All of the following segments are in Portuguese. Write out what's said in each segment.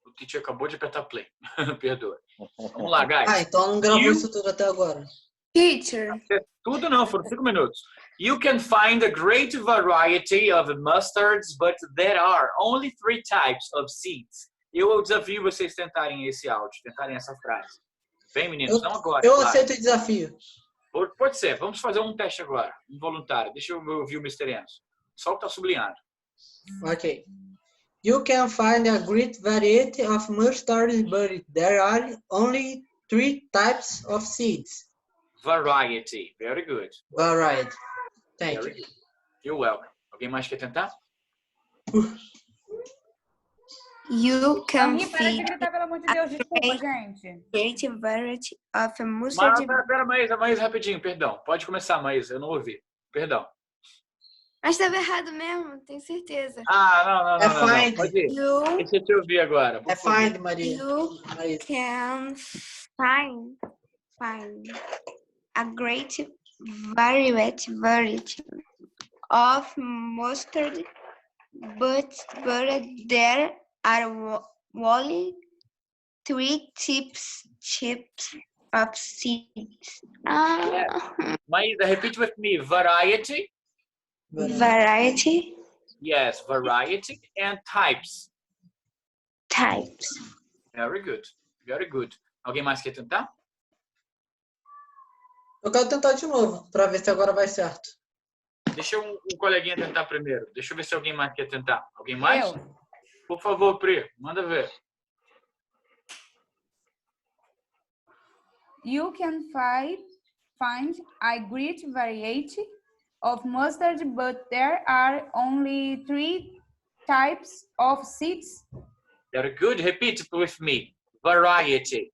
O teacher acabou de apertar play. Perdoa. Vamos lá, guys. Então não gravou isso tudo até agora. Teacher. Tudo não, foram 5 minutos. You can find a great variety of mustards, but there are only 3 types of seeds. Eu desafio vocês tentarem esse áudio, tentarem essa frase. Bem, meninos, não agora. Eu claro. aceito o desafio. Pode ser. Vamos fazer um teste agora, involuntário. Deixa eu ouvir o Mr. Enzo. Só que tá sublinhado. Ok. You can find a great variety of mustards, but there are only 3 types of seeds. Variety. Very good. Variety. Thank you. You're welcome. Alguém mais quer tentar? You can Para de feed gritar, pelo amor de Deus, desculpa, gente. great variety of mustard. Pera, Maísa, rapidinho, perdão. Pode começar, Maísa, eu não ouvi. Perdão. Mas estava errado mesmo, tenho certeza. Não. Find. Pode ir. Deixa eu te ouvir agora. É find, Maria. You can find a great variety of mustard, but there are only 3 types of seeds. Maísa, repeat with me. Variety. Variety. Yes, variety and types. Very good. Very good. Alguém mais quer tentar? Eu quero tentar de novo, para ver se agora vai certo. Deixa um coleguinha tentar primeiro. Deixa eu ver se alguém mais quer tentar. Alguém mais? Eu. Por favor, Pri, manda ver. You can find a great variety of mustard, but there are only 3 types of seeds. Very good. Repeat with me. Variety.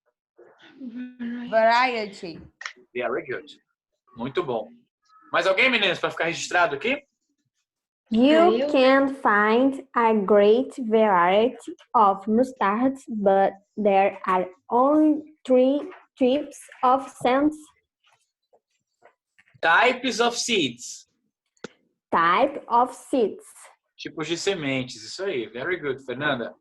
Variety. Very good. Muito bom. Mais alguém, meninas, para ficar registrado aqui? You can find a great variety of mustards, but there are only 3 types of seeds. Types of seeds. Type of seeds. Tipos de sementes. Isso aí. Very good, Fernanda.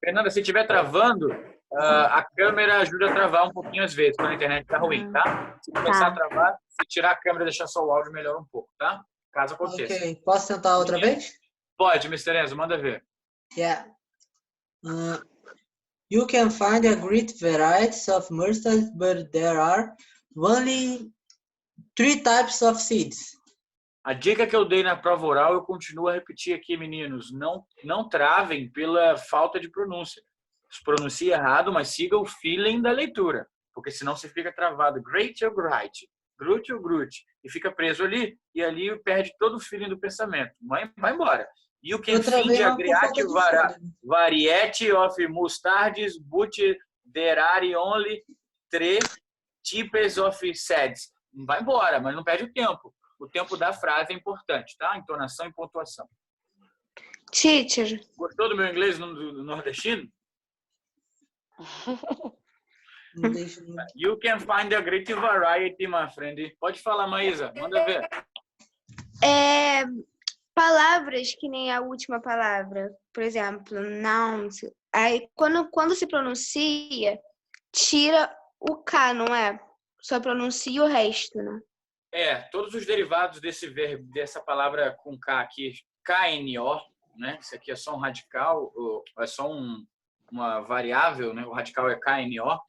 Fernanda, se estiver travando, a câmera ajuda a travar um pouquinho às vezes, quando a internet está ruim, tá? Se começar a travar, se tirar a câmera e deixar só o áudio, melhora um pouco, tá? Caso aconteça. Ok. Posso tentar outra vez? Pode, Mr. Enzo, manda ver. Yeah. You can find a great variety of mustards, but there are only 3 types of seeds. A dica que eu dei na prova oral, eu continuo a repetir aqui, meninos. Não travem pela falta de pronúncia. Se pronuncie errado, mas siga o feeling da leitura. Porque senão você fica travado. Great ou great? Grut ou grut? E fica preso ali. E ali perde todo o feeling do pensamento. Vai embora. You can find a great variety of mustards, but there are only 3 types of seeds. Vai embora, mas não perde o tempo. O tempo da frase é importante, tá? Entonação e pontuação. Teacher. Gostou do meu inglês do nordestino? You can find a great variety, my friend. Pode falar, Maísa. Manda ver. Palavras que nem a última palavra. Por exemplo, nouns. Aí, quando se pronuncia, tira o K, não é? Só pronuncia o resto, né? Todos os derivados desse verbo, dessa palavra com K aqui, KNO, né? Isso aqui é só um radical, é só uma variável, né? O radical é KNO.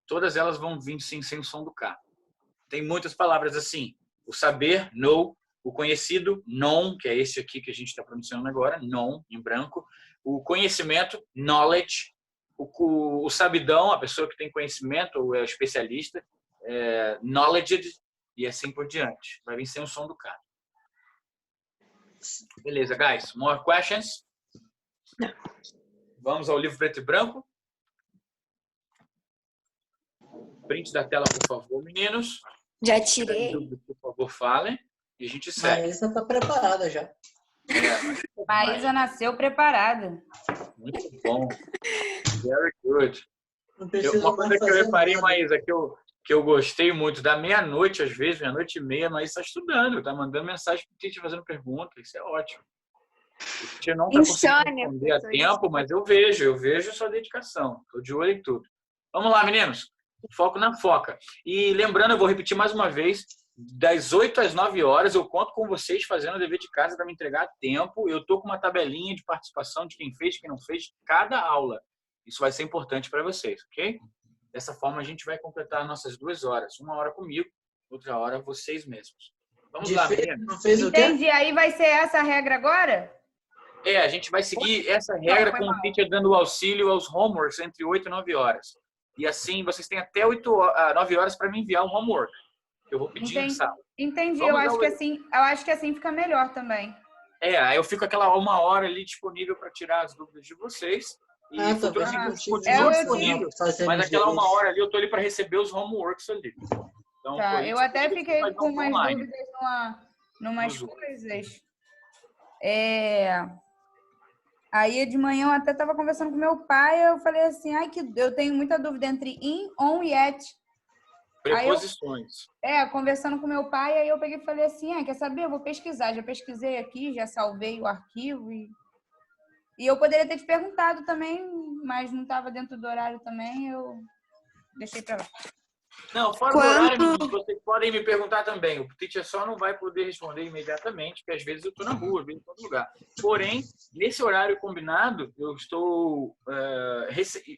Todas elas vão vir sim sem o som do K. Tem muitas palavras assim. O saber, know. O conhecido, known, que é esse aqui que a gente está pronunciando agora, known, em branco. O conhecimento, knowledge. O sabidão, a pessoa que tem conhecimento ou é especialista, knowledge, e assim por diante. Vai vir sem o som do K. Beleza, guys. More questions? Não. Vamos ao livro preto e branco. Print da tela, por favor, meninos. Já tirei. Por favor, falem. E a gente segue. Maísa está preparada já. Maísa nasceu preparada. Muito bom. Very good. Uma coisa que eu reparei, Maísa, que eu gostei muito, da meia-noite, às vezes, meia-noite e meia, mas está estudando, está mandando mensagem para o teacher fazendo pergunta. Isso é ótimo. Eu nunca consigo Insônia, responder a professor. tempo, mas eu vejo a sua dedicação. Estou de olho em tudo. Vamos lá, meninos. Foco na foca. E lembrando, eu vou repetir mais uma vez, das 8 às 9 horas, eu conto com vocês fazendo o dever de casa para me entregar a tempo. Eu estou com uma tabelinha de participação de quem fez, quem não fez, cada aula. Isso vai ser importante para vocês, ok? Dessa forma, a gente vai completar nossas 2 horas. 1 hora comigo, outra hora vocês mesmos. Vamos lá, meninos. Não fez o quê? Entendi. Aí vai ser essa a regra agora? A gente vai seguir essa regra com o teacher dando auxílio aos homeworks entre 8 e 9 horas. E assim, vocês têm até 9 horas para me enviar um homework. Eu vou pedir em sala. Entendi. Vamos Eu acho que assim fica melhor também. Aí eu fico aquela 1 hora ali disponível para tirar as dúvidas de vocês. E futuramente continuo disponível. Mas aquela 1 hora ali, eu tô ali para receber os homeworks ali. Então, Tá, eu até fiquei com umas online. dúvidas numas coisas. Aí de manhã eu até estava conversando com meu pai, eu falei assim, que eu tenho muita dúvida entre in, on e at. Preposições. Conversando com meu pai, aí eu peguei e falei assim, quer saber? Eu vou pesquisar. Já pesquisei aqui, já salvei o arquivo e eu poderia ter te perguntado também, mas não estava dentro do horário também, eu deixei para lá. Não, fora do horário, vocês podem me perguntar também. O teacher só não vai poder responder imediatamente, porque às vezes eu estou na rua, às vezes em outro lugar. Porém, nesse horário combinado, eu estou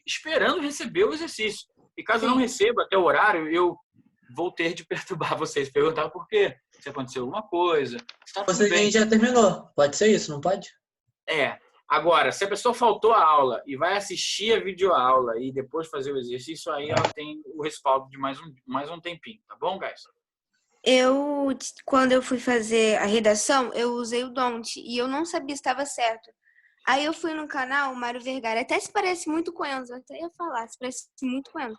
esperando receber o exercício. E caso eu não receba até o horário, eu vou ter de perturbar vocês, perguntar por quê. Se aconteceu alguma coisa. Está tudo bem. Você já terminou. Pode ser isso, não pode? Agora, se a pessoa faltou a aula e vai assistir a videoaula e depois fazer o exercício, aí ela tem o respaldo de mais um tempinho, tá bom, guys? Quando eu fui fazer a redação, eu usei o don't e eu não sabia se estava certo. Aí eu fui no canal, o Mário Vergara, até se parece muito com Enzo, até ia falar, se parece muito com Enzo.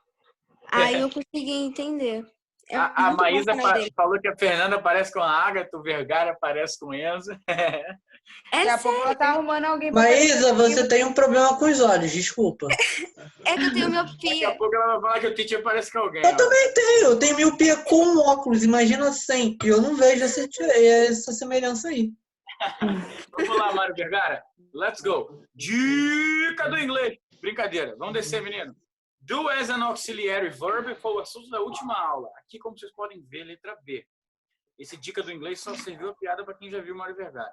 Aí eu consegui entender. A Maísa falou que a Fernanda parece com a Agatha, o Vergara parece com o Enzo. Daqui a pouco ela tá arrumando alguém pra Maísa, você tem um problema com os olhos, desculpa. É que eu tenho miopia. Daqui a pouco ela vai falar que o teacher parece com alguém. Eu também tenho, eu tenho miopia com óculos, imagina sem. E eu não vejo essa semelhança aí. Vamos lá, Mário Vergara. Let's go. Dica do inglês. Brincadeira. Vamos descer, menino. Do as an auxiliary verb foi o assunto da última aula. Aqui, como vocês podem ver, letra B. Esse dica do inglês só serviu a piada para quem já viu Mário Vergara.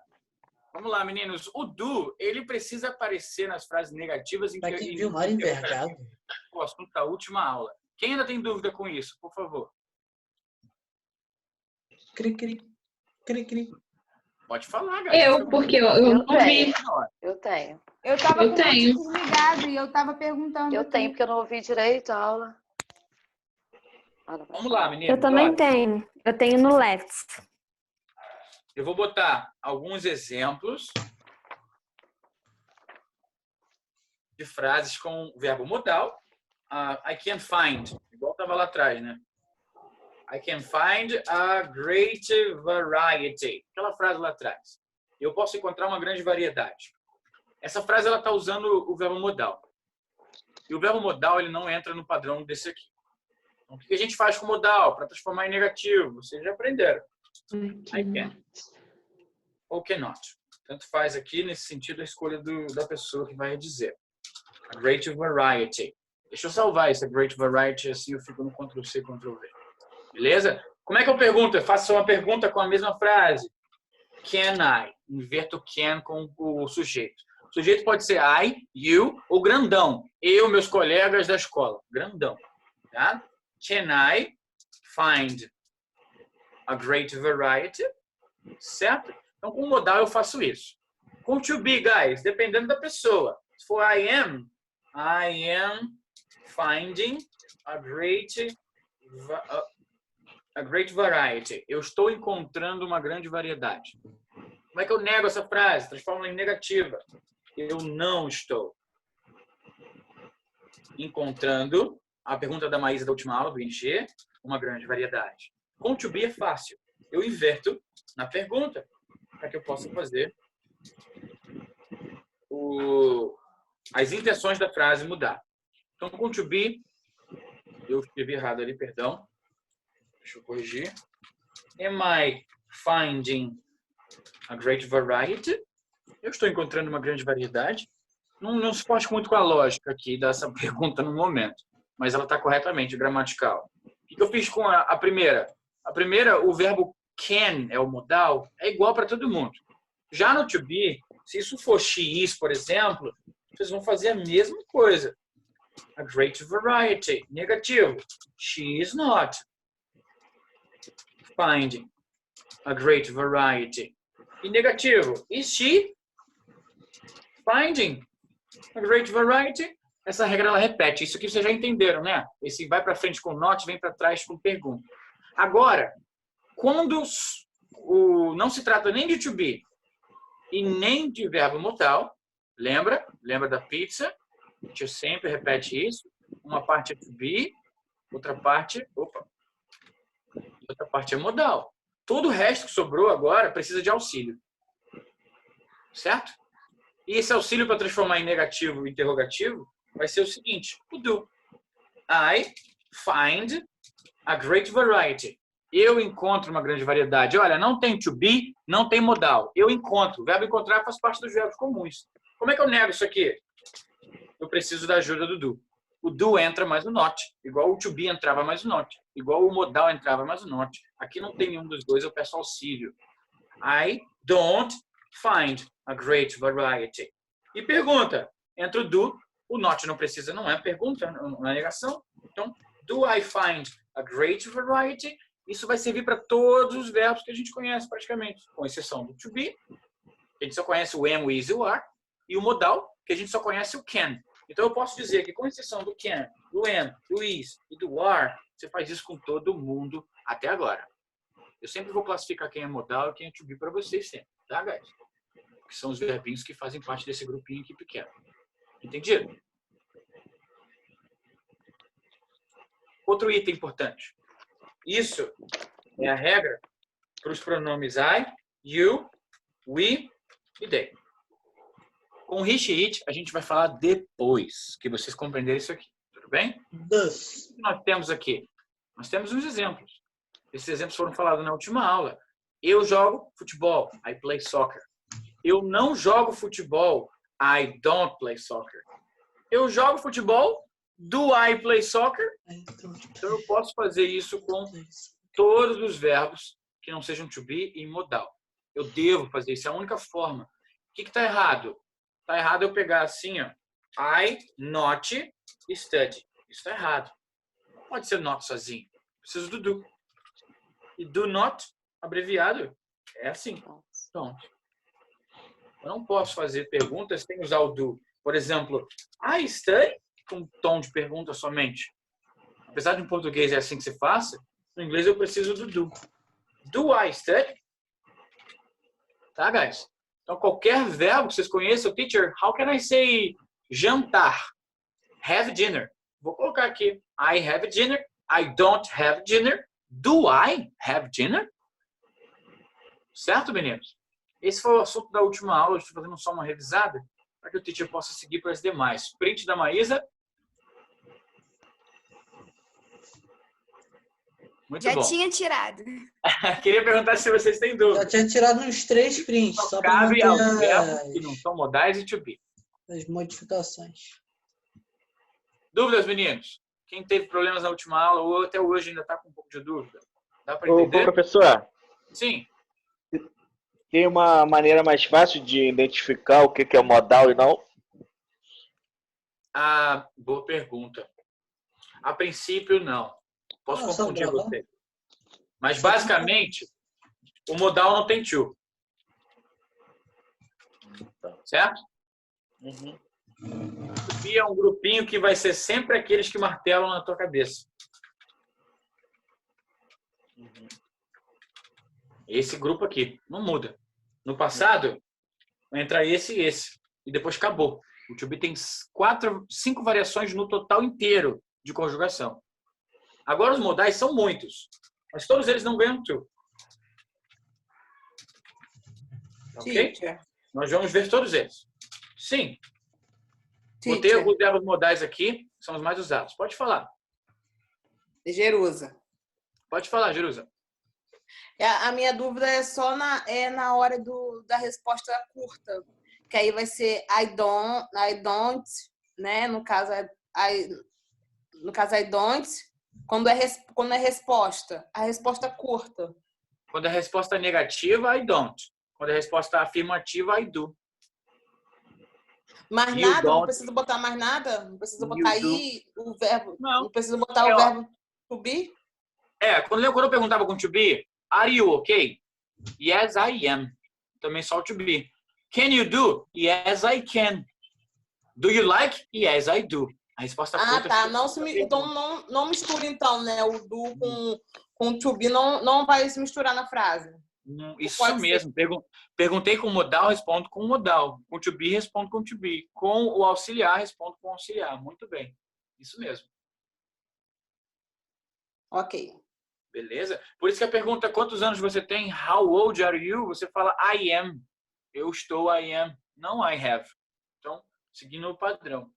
Vamos lá, meninos. O do, ele precisa aparecer nas frases negativas em Para quem viu Mário Vergara. O assunto da última aula. Quem ainda tem dúvida com isso, por favor? Cri, cri. Cri, cri. Pode falar, galera. Porque eu não ouvi. Eu tenho. Eu tava com o desligado e eu tava perguntando. Eu tenho, porque eu não ouvi direito a aula. Vamos lá, meninos. Eu também tenho. Eu tenho no left. Eu vou botar alguns exemplos de frases com verbo modal. I can find, igual estava lá atrás, né? I can find a great variety. Aquela frase lá atrás. Eu posso encontrar uma grande variedade. Essa frase ela está usando o verbo modal. E o verbo modal ele não entra no padrão desse aqui. Então, o que a gente faz com modal para transformar em negativo? Vocês já aprenderam. I can. Ou cannot. Tanto faz aqui, nesse sentido, a escolha da pessoa que vai dizer. A great variety. Deixa eu salvar essa great variety, assim eu fico no Ctrl+C, Ctrl+V. Beleza? Como é que eu pergunto? Eu faço uma pergunta com a mesma frase. Can I? Inverto can com o sujeito. O sujeito pode ser I, you ou grandão. Eu, meus colegas da escola. Grandão. Tá? Can I find a great variety? Certo? Então, com o modal eu faço isso. Com to be, guys, dependendo da pessoa. Se for I am finding a great variety. Eu estou encontrando uma grande variedade. Como é que eu nego essa frase? Transformo ela em negativa. Eu não estou encontrando, a pergunta da Maísa da última aula, do encher, uma grande variedade. Com to be é fácil. Eu inverto na pergunta para que eu possa fazer as intenções da frase mudar. Então, com to be, eu escrevi errado ali, perdão. Deixa eu corrigir. Am I finding a great variety? Eu estou encontrando uma grande variedade. Não se pode muito com a lógica aqui dessa pergunta no momento, mas ela está corretamente gramatical. O que eu fiz com a primeira? A primeira, o verbo can é o modal, é igual para todo mundo. Já no to be, se isso for she is, por exemplo, vocês vão fazer a mesma coisa. A great variety. Negativo. She is not finding a great variety. E negativo. Is she finding a great variety? Essa regra ela repete. Isso aqui vocês já entenderam, né? Esse vai para frente com not, vem para trás com pergunta. Agora, quando não se trata nem de to be e nem de verbo modal, lembra da pizza? A gente sempre repete isso. Uma parte é to be, outra parte é modal. Todo o resto que sobrou agora precisa de auxílio. Certo? E esse auxílio para transformar em negativo e interrogativo vai ser o seguinte: o do. I find a great variety. Eu encontro uma grande variedade. Olha, não tem to be, não tem modal. Eu encontro. O verbo encontrar faz parte dos verbos comuns. Como é que eu nego isso aqui? Eu preciso da ajuda do do. O do entra mais o not. Igual o to be entrava mais o not. Igual o modal entrava mais o not. Aqui não tem nenhum dos dois, eu peço auxílio. I don't find a great variety. E pergunta. Entra o do. O not não precisa, não é pergunta, não é negação. Então, do I find a great variety? Isso vai servir para todos os verbos que a gente conhece praticamente, com exceção do to be, que a gente só conhece o am, o is e o are, e o modal, que a gente só conhece o can. Então, eu posso dizer que, com exceção do can, do am, do is e do are, você faz isso com todo mundo até agora. Eu sempre vou classificar quem é modal e quem é to be para vocês sempre, tá, guys? Que são os verbinhos que fazem parte desse grupinho aqui pequeno. Entendido? Outro item importante. Isso é a regra para os pronomes I, you, we e they. Com he, she, it, a gente vai falar depois que vocês compreenderem isso aqui. Tudo bem? Thus. O que nós temos aqui? Nós temos uns exemplos. Esses exemplos foram falados na última aula. Eu jogo futebol. I play soccer. Eu não jogo futebol. I don't play soccer. Eu jogo futebol. Do I play soccer? Então eu posso fazer isso com todos os verbos que não sejam to be e modal. Eu devo fazer isso. É a única forma. O que está errado? Está errado eu pegar assim, ó. I not study. Isso está errado. Não pode ser not sozinho. Preciso do do. E do not, abreviado, é assim. Pronto. Eu não posso fazer perguntas sem usar o do. Por exemplo, I study, com tom de pergunta somente. Apesar de em português é assim que se faça, no inglês eu preciso do do. Do I study? Tá, guys? Então, qualquer verbo que vocês conheçam, teacher, how can I say jantar? Have dinner. Vou colocar aqui. I have dinner. I don't have dinner. Do I have dinner? Certo, meninos? Esse foi o assunto da última aula. Estou fazendo só uma revisada para que o teacher possa seguir para as demais. Print da Maísa. Muito Já bom. tinha tirado. Queria perguntar se vocês têm dúvida. Já tinha tirado uns 3 prints, só para Cabe aos manter verbos que não são modais e to be. as modificações. Dúvidas, meninos? Quem teve problemas na última aula ou até hoje ainda está com um pouco de dúvida? Dá para Ô, entender? professor, Sim. tem uma maneira mais fácil de identificar o que é o modal e não? Ah, boa pergunta. A princípio, não. Posso Nossa, confundir Gabriel. você. Mas, basicamente, o modal não tem to. Certo? Uhum. To be é um grupinho que vai ser sempre aqueles que martelam na tua cabeça. Esse grupo aqui. Não muda. No passado, entra esse e esse. E depois acabou. O to be tem 5 variações no total inteiro de conjugação. Agora os modais são muitos. Mas todos eles não ganham to. Ok? Teacher. Nós vamos ver todos eles. Sim. Botei Teacher. alguns verbos modais aqui, que são os mais usados. Pode falar. Jerusa. Pode falar, Jerusa. A minha dúvida é só na hora da resposta curta. que aí vai ser I don't, né? No caso, I don't. Quando é resposta, a resposta curta. Quando a resposta é negativa, I don't. Quando a resposta é afirmativa, I do. Mais You nada? Não don't. precisa botar mais nada? Não precisa You botar do. aí o verbo? Não. Não precisa botar o ó. verbo to be? Quando eu perguntava com to be, are you okay? Yes, I am. Também só o to be. Can you do? Yes, I can. Do you like? Yes, I do. A resposta curta Tá. fica Então não mistura então, né? O do com to be não vai se misturar na frase. Isso mesmo. Perguntei com modal, respondo com modal. Com to be, respondo com to be. Com o auxiliar, respondo com o auxiliar. Muito bem. Isso mesmo. Ok. Beleza? Por isso que a pergunta, quantos anos você tem? How old are you? Você fala I am. Eu estou, I am. Não I have. Então, seguindo o padrão.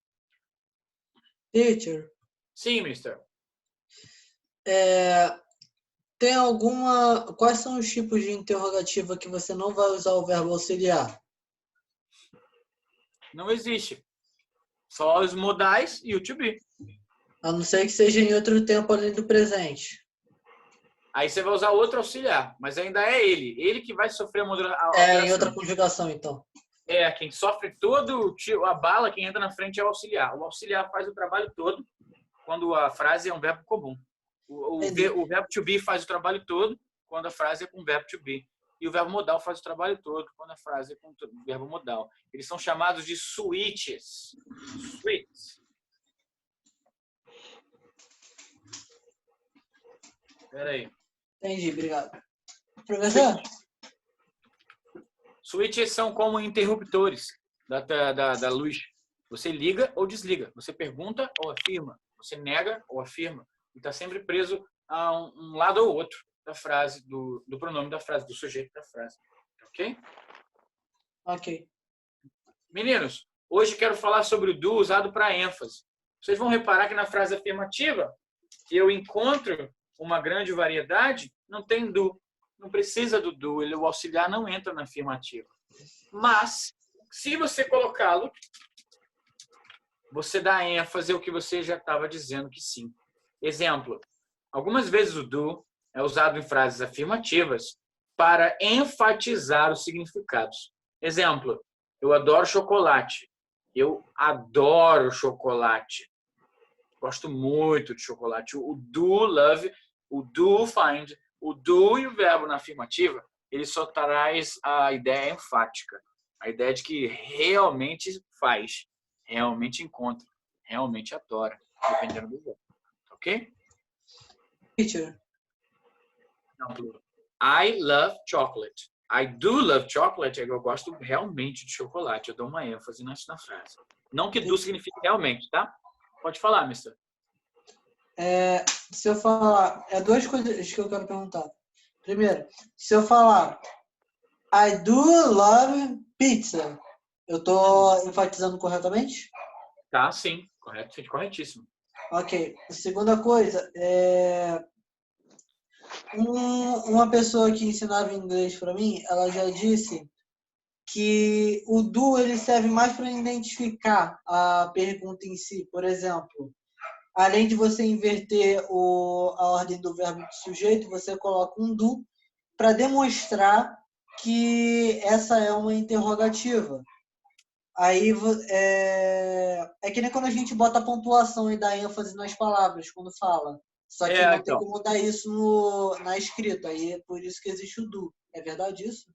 Teacher, Sim, mister. tem quais são os tipos de interrogativa que você não vai usar o verbo auxiliar? Não existe. Só os modais e o to be. A não ser que seja em outro tempo além do presente. Aí você vai usar outro auxiliar, mas ainda é ele. Ele que vai sofrer a modulação. Em outra conjugação, então. Quem sofre todo a bala, quem entra na frente é o auxiliar. O auxiliar faz o trabalho todo quando a frase é um verbo comum. O verbo to be faz o trabalho todo quando a frase é com o verbo to be. E o verbo modal faz o trabalho todo quando a frase é com o verbo modal. Eles são chamados de switches. Switches. Espera aí. Entendi, obrigado. Professor? Switches são como interruptores da luz. Você liga ou desliga. Você pergunta ou afirma. Você nega ou afirma. E está sempre preso a um lado ou outro da frase, do pronome da frase, do sujeito da frase. Ok? Ok. Meninos, hoje quero falar sobre o do usado para ênfase. Vocês vão reparar que na frase afirmativa, que eu encontro uma grande variedade, não tem do. Não precisa do do. O auxiliar não entra na afirmativa. Mas, se você colocá-lo, você dá ênfase ao que você já estava dizendo que sim. Exemplo. Algumas vezes o do é usado em frases afirmativas para enfatizar os significados. Exemplo. Eu adoro chocolate. Eu adoro chocolate. Gosto muito de chocolate. O do love, o do find, o do e o verbo na afirmativa, ele só traz a ideia enfática. A ideia de que realmente faz, realmente encontra, realmente adora, dependendo do verbo. Ok? Teacher. I love chocolate. I do love chocolate. Eu gosto realmente de chocolate. Eu dou uma ênfase na frase. Não que do signifique realmente, tá? Pode falar, mister. Se eu falar... duas coisas que eu quero perguntar. Primeiro, se eu falar I do love pizza, eu estou enfatizando corretamente? Tá, sim. Correto, corretíssimo. Ok. A segunda coisa uma pessoa que ensinava inglês para mim, ela já disse que o do ele serve mais para identificar a pergunta em si. Por exemplo, além de você inverter a ordem do verbo do sujeito, você coloca um do para demonstrar que essa é uma interrogativa. Aí é que nem quando a gente bota a pontuação e dá ênfase nas palavras quando fala. Só que não tem como mudar isso na escrita. Aí é por isso que existe o do. É verdade isso?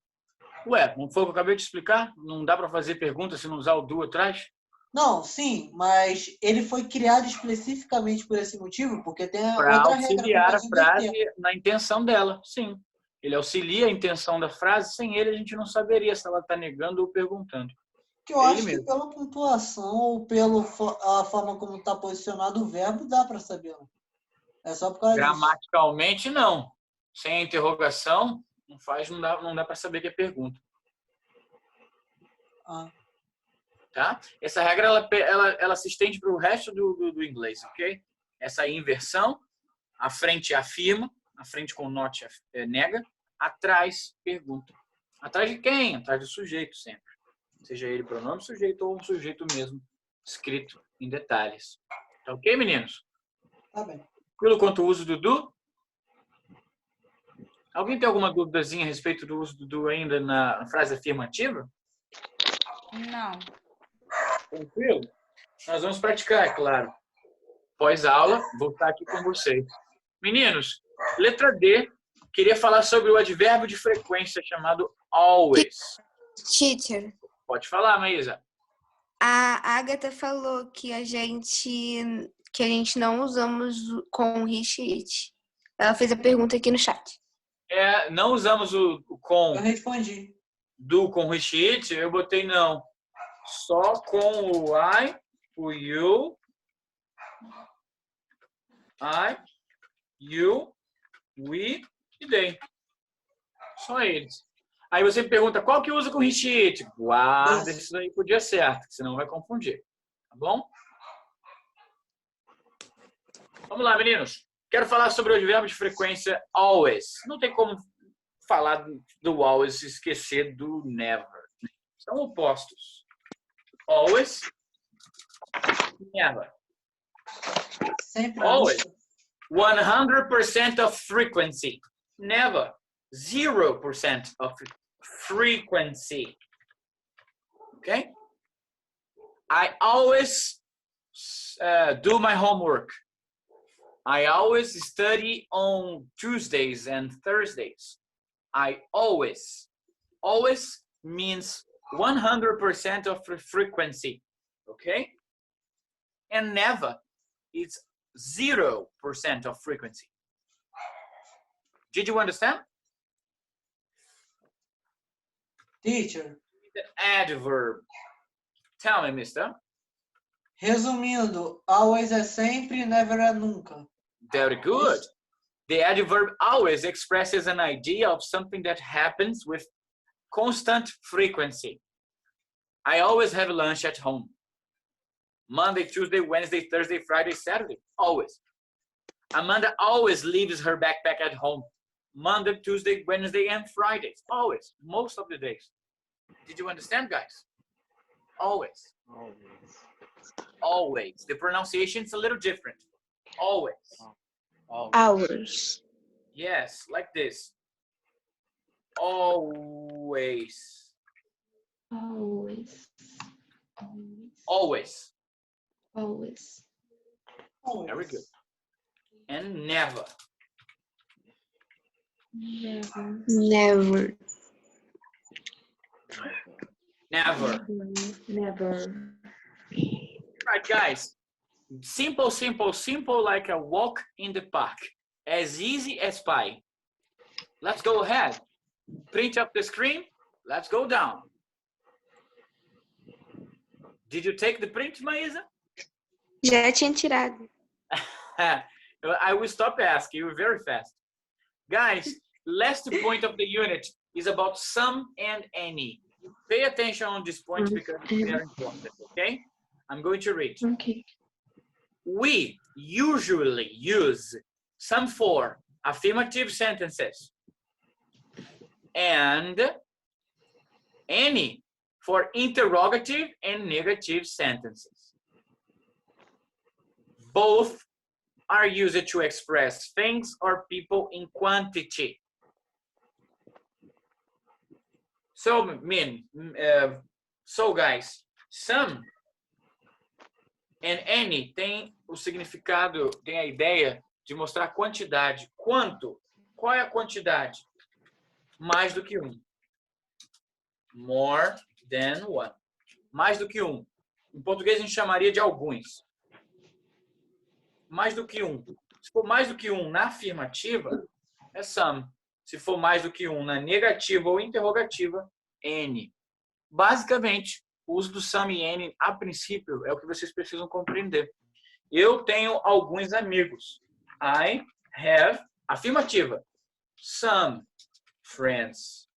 Ué, não foi o que eu acabei de explicar? Não dá para fazer pergunta se não usar o do atrás? Não, sim, mas ele foi criado especificamente por esse motivo, porque tem para outra auxiliar regra. a frase na intenção dela, sim. Ele auxilia a intenção da frase, sem ele a gente não saberia se ela está negando ou perguntando. Que eu acho que pela pontuação ou pela forma como está posicionado o verbo, dá para saber. É só por causa Gramaticalmente, disso. Não. Sem a interrogação, não dá para saber que é pergunta. Tá? Essa regra ela se estende para o resto do inglês, ok? Essa inversão, a frente afirma, a frente com not nega, atrás pergunta. Atrás de quem? Atrás do sujeito sempre. Seja ele pronome sujeito ou um sujeito mesmo, escrito em detalhes. Tá ok, meninos? Tá bem. Tranquilo quanto ao uso do do? Alguém tem alguma duvidazinha a respeito do uso do do ainda na frase afirmativa? Não. Tranquilo? Nós vamos praticar, é claro. Pós-aula, vou estar aqui com vocês. Meninos, letra D, queria falar sobre o advérbio de frequência chamado always. Teacher, Pode falar, Maísa. a Agatha falou que a gente não usamos com he, she, it. Ela fez a pergunta aqui no chat. Não usamos o com Eu respondi. do com he, she, it, eu botei não. Só com o I, o you, we e they. Só eles. Aí você me pergunta, qual que usa com he, she, it? Guarda isso aí pro dia certo, senão vai confundir. Tá bom? Vamos lá, meninos. Quero falar sobre o advérbio de frequência always. Não tem como falar do always e esquecer do never. São opostos. Always, never. Sempre. Always. 100% of frequency. Never. 0% of frequency. Okay? I always do my homework. I always study on Tuesdays and Thursdays. I always. Always means 100% of frequency. Okay? And never is 0% of frequency. Did you understand? Teacher, The adverb. Tell me, mister. resumindo, always é sempre, never é nunca. Very good. The adverb always expresses an idea of something that happens with constant frequency. I always have lunch at home. Monday, Tuesday, Wednesday, Thursday, Friday, Saturday. Always. Amanda always leaves her backpack at home. Monday, Tuesday, Wednesday, and Fridays. Always. Most of the days. Did you understand, guys? Always. Always. The pronunciation is a little different. Always. Hours. Yes, like this. Always. Always. Always. Always. Very good. And never. Never. Never. Never. Never. Right, guys. Simple, simple, simple, like a walk in the park. As easy as pie. Let's go ahead. Print up the screen. Let's go down. Did you take the print, Maísa? Já tinha tirado. I will stop asking. You're very fast. Guys, last point of the unit is about some and any. Pay attention on this point because it's very important, okay? I'm going to read. Okay. We usually use some for affirmative sentences and any for interrogative and negative sentences. Both are used to express things or people in quantity. So, guys, some and any tem o significado, tem a ideia de mostrar quantidade. Quanto? Qual é a quantidade? Mais do que um. More than one. Mais do que um. Em português a gente chamaria de alguns. Mais do que um. Se for mais do que um na afirmativa, é some. Se for mais do que um na negativa ou interrogativa, any. Basicamente, o uso do some e any, a princípio, é o que vocês precisam compreender. Eu tenho alguns amigos. I have, afirmativa, some friends.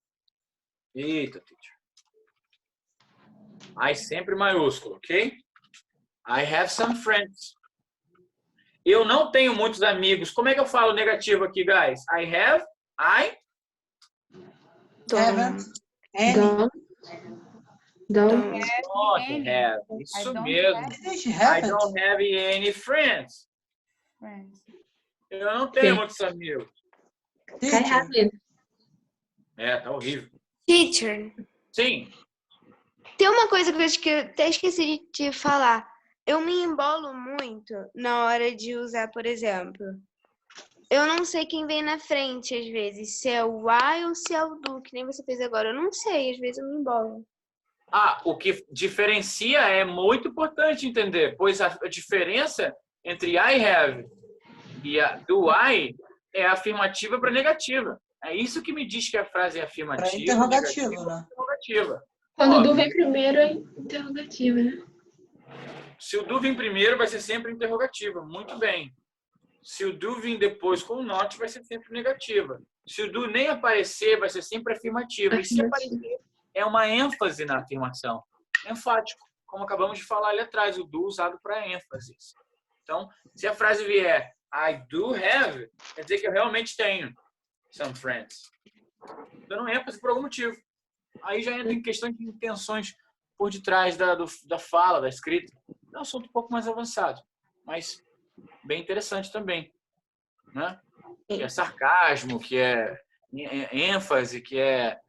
Eita, teacher. I sempre maiúsculo, ok? I have some friends. Eu não tenho muitos amigos. Como é que eu falo negativo aqui, guys? I have, I Haven't any. Don't. Don't have. I Isso don't mesmo. have Existe I haven't. don't have any friends. friends. Eu não tenho Sim. muitos amigos. I Teacher, haven't. Tá horrível. Teacher, Sim. tem uma coisa que eu acho que eu até esqueci de te falar. Eu me embolo muito na hora de usar, por exemplo. Eu não sei quem vem na frente, às vezes. Se é o I ou se é o do, que nem você fez agora. Eu não sei, às vezes eu me embolo. O que diferencia é muito importante entender, pois a diferença entre I have e a do I é afirmativa para negativa. É isso que me diz que a frase é para afirmativa, interrogativo, negativa, né? interrogativa. Quando o do Óbvio. vem primeiro é interrogativa, né? Se o do vir primeiro, vai ser sempre interrogativa. Muito bem. Se o do vir depois com o not, vai ser sempre negativa. Se o do nem aparecer, vai ser sempre afirmativa. E se Afirmativa. aparecer, é uma ênfase na afirmação. Enfático, como acabamos de falar ali atrás, o do usado para ênfase. Então, se a frase vier I do have, quer dizer que eu realmente tenho some friends. Dando ênfase por algum motivo. Aí já entra em questão de intenções por detrás da fala, da escrita. É um assunto um pouco mais avançado, mas bem interessante também, né? Que é sarcasmo, que é ênfase, que é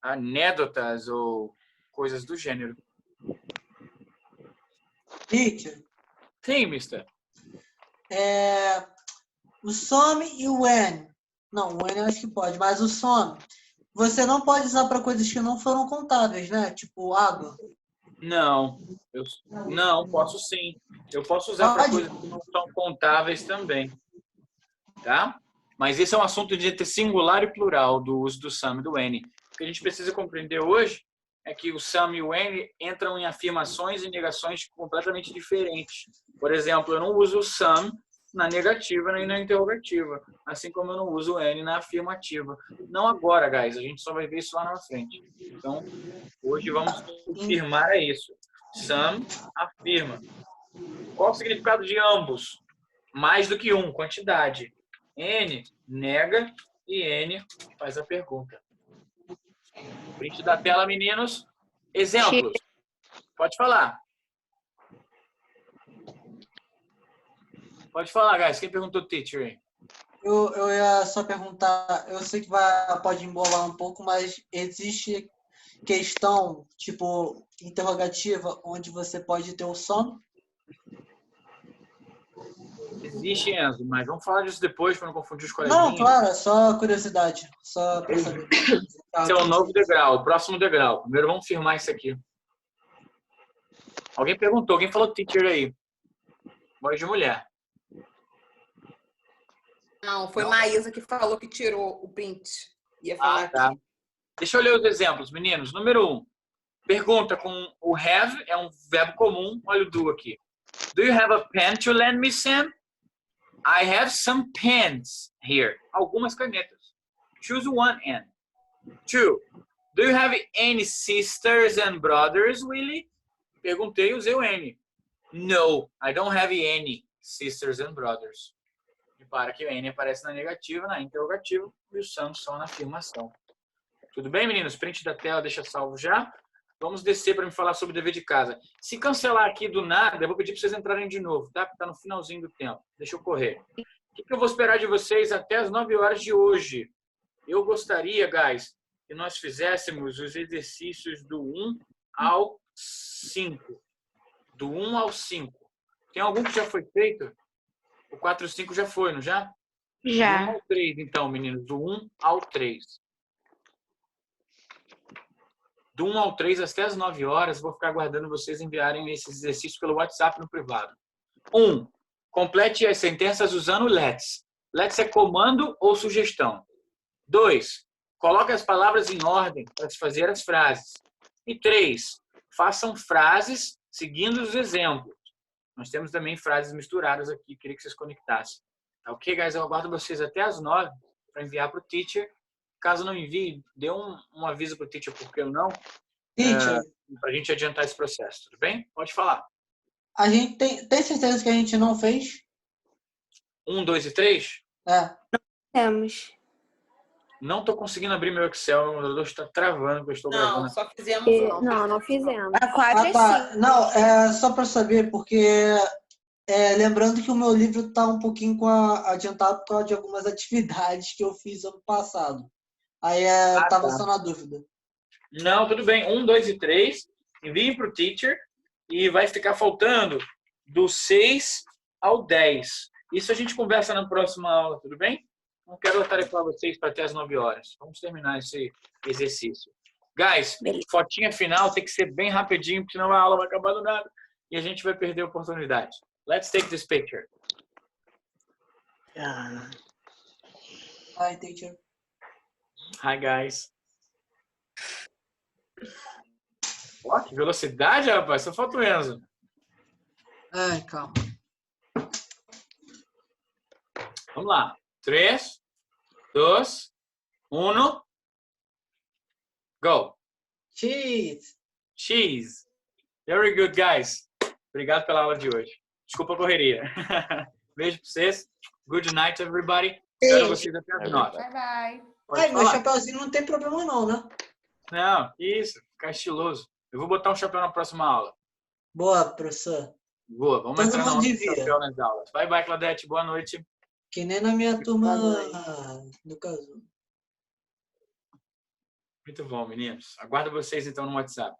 anedotas ou coisas do gênero. Teacher, Sim, mister. o some e o when. Não, o when eu acho que pode, mas o some você não pode usar para coisas que não foram contáveis, né? Tipo água. Não, não, posso sim. Eu posso usar para Pode? coisas que não são contáveis também, tá? Mas esse é um assunto de entre singular e plural do uso do some e do when. O que a gente precisa compreender hoje é que o some e o when entram em afirmações e negações completamente diferentes. Por exemplo, eu não uso o some na negativa nem na interrogativa, assim como eu não uso o when na afirmativa. Não agora, guys, a gente só vai ver isso lá na frente. Então, hoje vamos confirmar isso. Some, afirma. Qual o significado de ambos? Mais do que um, quantidade. N, nega, e N faz a pergunta. Print da tela, meninos. Exemplos. Pode falar. Pode falar, guys. Quem perguntou teacher aí? Eu ia só perguntar, eu sei que pode embolar um pouco, mas existe questão, tipo, interrogativa, onde você pode ter o some? Existe, Enzo, mas vamos falar disso depois para não confundir os Não, coleguinhas. claro, é só curiosidade. Só para saber. Esse é o novo degrau, o próximo degrau. Primeiro vamos firmar isso aqui. Alguém perguntou, alguém falou teacher aí. Voz de mulher. Não, foi Maísa que falou que tirou o print. Ia falar Tá. aqui. Deixa eu ler os exemplos, meninos. Número 1. Pergunta com o have, é um verbo comum. Olha o do aqui. Do you have a pen to lend me, Sam? I have some pens here. Algumas canetas. Choose one and. 2. Do you have any sisters and brothers, Willie? Perguntei, usei o N. No, I don't have any sisters and brothers. Repara que o N aparece na negativa, na interrogativa, e o some só na afirmação. Tudo bem, meninos? Print da tela, deixa salvo já. Vamos descer para me falar sobre o dever de casa. Se cancelar aqui do nada, eu vou pedir para vocês entrarem de novo, tá? Porque está no finalzinho do tempo. Deixa eu correr. O que eu vou esperar de vocês até as 9 horas de hoje? Eu gostaria, guys, que nós fizéssemos os exercícios do 1 ao 5. Do 1 ao 5. Tem algum que já foi feito? O 4 e o 5 já foi, não já? Já. Do 1 ao 3, então, meninos. Do 1 ao 3. Do 1 ao 3, até as 9 horas, vou ficar aguardando vocês enviarem esses exercícios pelo WhatsApp no privado. 1. Complete as sentenças usando let's. Let's é comando ou sugestão. 2. Coloque as palavras em ordem para se fazer as frases. E 3. Façam frases seguindo os exemplos. Nós temos também frases misturadas aqui, queria que vocês conectassem. Tá ok, guys? Eu aguardo vocês até as 9 para enviar para o teacher. Caso não envie, dê um aviso para o teacher por que eu não, Teacher, para a gente adiantar esse processo, tudo bem? Pode falar. a gente tem certeza que a gente não fez? 1, 2 e 3? É. Temos. Não estou conseguindo abrir meu Excel, meu computador está travando, porque eu estou Não, gravando. só fizemos um. Não fizemos. A 4 e tá. 5. Não, só para saber, porque lembrando que o meu livro está um pouquinho adiantado por causa de algumas atividades que eu fiz ano passado. Aí tava tá. só na dúvida. Não, tudo bem. 1, 2 e 3. Enviem para o teacher e vai ficar faltando do 6 ao 10. Isso a gente conversa na próxima aula, tudo bem? Não quero atarefar vocês para até as 9 horas. Vamos terminar esse exercício. Guys, fotinha final tem que ser bem rapidinho, porque senão a aula vai acabar do nada e a gente vai perder a oportunidade. Let's take this picture. Hi, teacher. Hi, guys. Ó, que velocidade, rapaz. Só falta o Enzo. Ai, calma. Vamos lá. 3, 2, 1. Go. Cheese. Cheese. Very good, guys. Obrigado pela aula de hoje. Desculpa a correria. Beijo pra vocês. Good night, everybody. Espero vocês até as 9. Bye, bye. Pode Meu falar. chapéuzinho não tem problema não, né? Não, isso. Ficar estiloso. Eu vou botar um chapéu na próxima aula. Boa, professor. Boa. Vamos Todo entrar mundo no devia. chapéu nas aulas. Bye, bye, Claudete. Boa noite. Que nem na minha turma Boa do caso. Muito bom, meninos. Aguardo vocês, então, no WhatsApp.